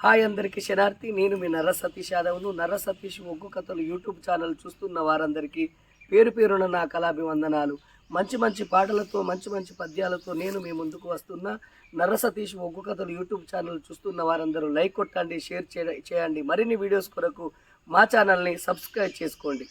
Hi అందరికీ శనార్థి. నేను మీ నర్ర సతీష్ యాదవ్ను. నర్ర సతీష్ ఒగ్గు కథలు యూట్యూబ్ ఛానల్ చూస్తున్న వారందరికీ పేరు పేరున నా కళాభివందనాలు. మంచి మంచి పాటలతో మంచి మంచి పద్యాలతో నేను మీ ముందుకు వస్తున్నా. నర్ర సతీష్ ఒగ్గు కథలు యూట్యూబ్ ఛానల్ చూస్తున్న వారందరూ లైక్ కొట్టండి, షేర్ చేయండి. మరిన్ని వీడియోస్ కొరకు మా ఛానల్ని సబ్స్క్రైబ్ చేసుకోండి.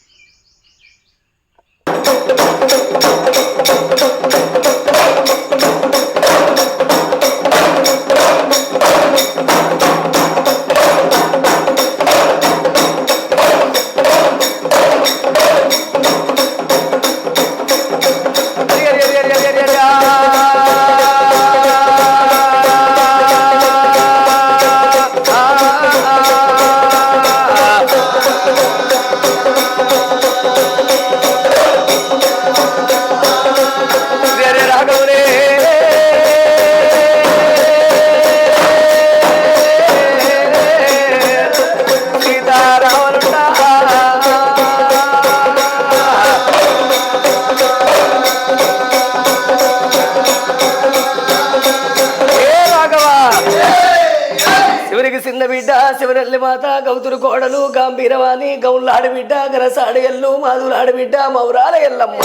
చిన్న బిడ్డ శివనల్లి మాత గౌతురు కోడలు గంభీరవాణి గౌన్లాడి బిడ్డ గరసాడి ఎల్లు మాధులాడి బిడ్డ మౌరాల ఎల్లమ్మ.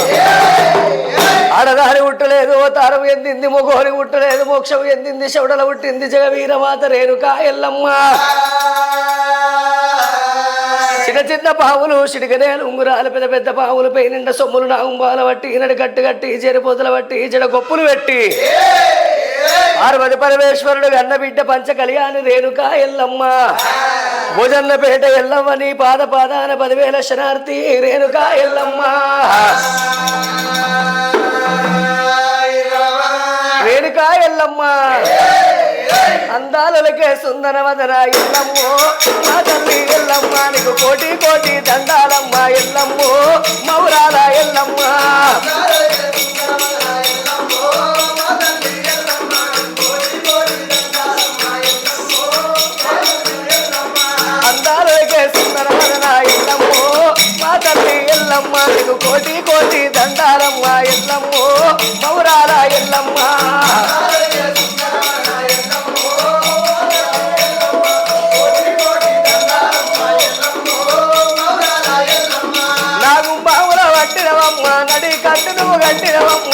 ఆడదాని ఉట్టలేదు, తారం ఎందింది, మొగోని ఉట్టలేదు, మోక్షం ఎందింది, శవుడల ఉట్టింది జగవీరమాత రేణుకా ఎల్లమ్మ. చిన్న చిన్న పావులు చిటికనేలు ఉంగురాలు, పెద్ద పెద్ద పావులు పైనిండ సొమ్ములు నాగుంబాల బట్టి ఈనడి కట్టు కట్టి చెరుపోతుల బట్టి జడ గొప్పులు పెట్టి పార్వతి పరమేశ్వరుడు అన్న బిడ్డ పంచ కళ్యాణి రేణుకా ఎల్లమ్మ. భుజన్నపేట ఎల్లమ్మ నీ పాద పాదాన 10,000 శనార్థి రేణుకా ఎల్లమ్మ. రేణుకా ఎల్లమ్మ అందాలకే సుందరవదన ఎల్లమ్మో నా తల్లి ఎల్లమ్మ. నీకు కోటి కోటి దండాలమ్మ ఎల్లమ్మో మౌరాల ఎల్లమ్మ. ఎల్లమ్మ నీకు కోటి కోటి దండాలమ్మ ఎల్లమ్మో మౌరాల ఎల్లమ్మ. నాగు బావుల పట్టినవమ్మ నడి కట్టు నువ్వు కట్టినవమ్మ.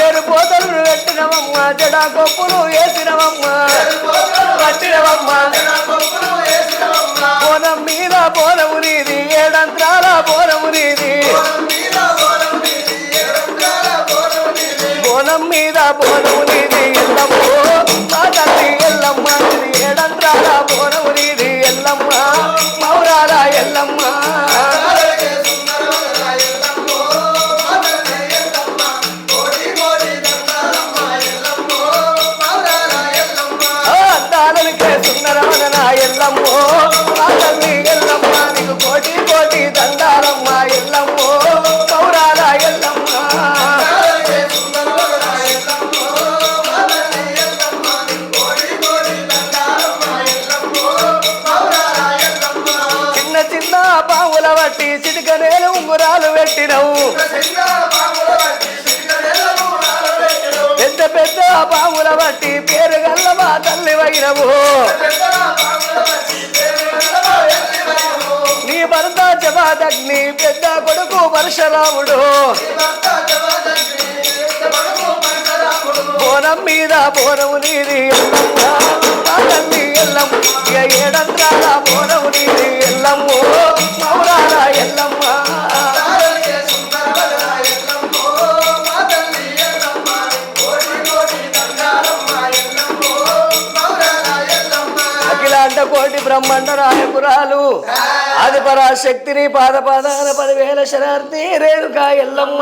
ఏరు పోతలు కట్టినవమ్మ, జడా కొప్పులు వేసినవమ్మ పట్టినవమ్మ. బోనం మీద బోనము నీది, ఏడంత్రాల బోనము నీది. బోనం మీద బోనము నీది ఎల్లమ్మో మా తల్లి ఎల్లమ్మ. ఏడంత్రాల బోనము నీది ఎల్లమ్మ మౌరాల ఎల్లమ్మ. అందాలకే సుందరవదన ఎల్లమ్మో తల్లి ఎల్లమ్మ. నీకు కోటి కోటి దండాలమ్మ ఎల్లమ్మో మౌరాల ఎల్లమ్మ. చిన్న చిన్న పావుల బట్టి చిటికనేలు ఉంగురాలు పెట్టినవు, పెద్ద పెద్ద పావుల బట్టి పేరు గల్లమా తల్లి వైనవు. నీ భర్త జవాదగ్ని పెద్ద కొడుకు పరశురాముడు. బోనం మీద బోనము నీది ఎల్లమ్మ మా తల్లి ఎల్లమ్మ. ఏడంత్రాల బోనము నీది ఎల్లమ్మో మౌరాల ఎల్లమ్మ. అఖిలాండ కోటి బ్రహ్మాండ నాయకురాలు ఆది పరాశక్తిని పాద పాదాన 10,000 శనార్థి రేణుకా ఎల్లమ్మ.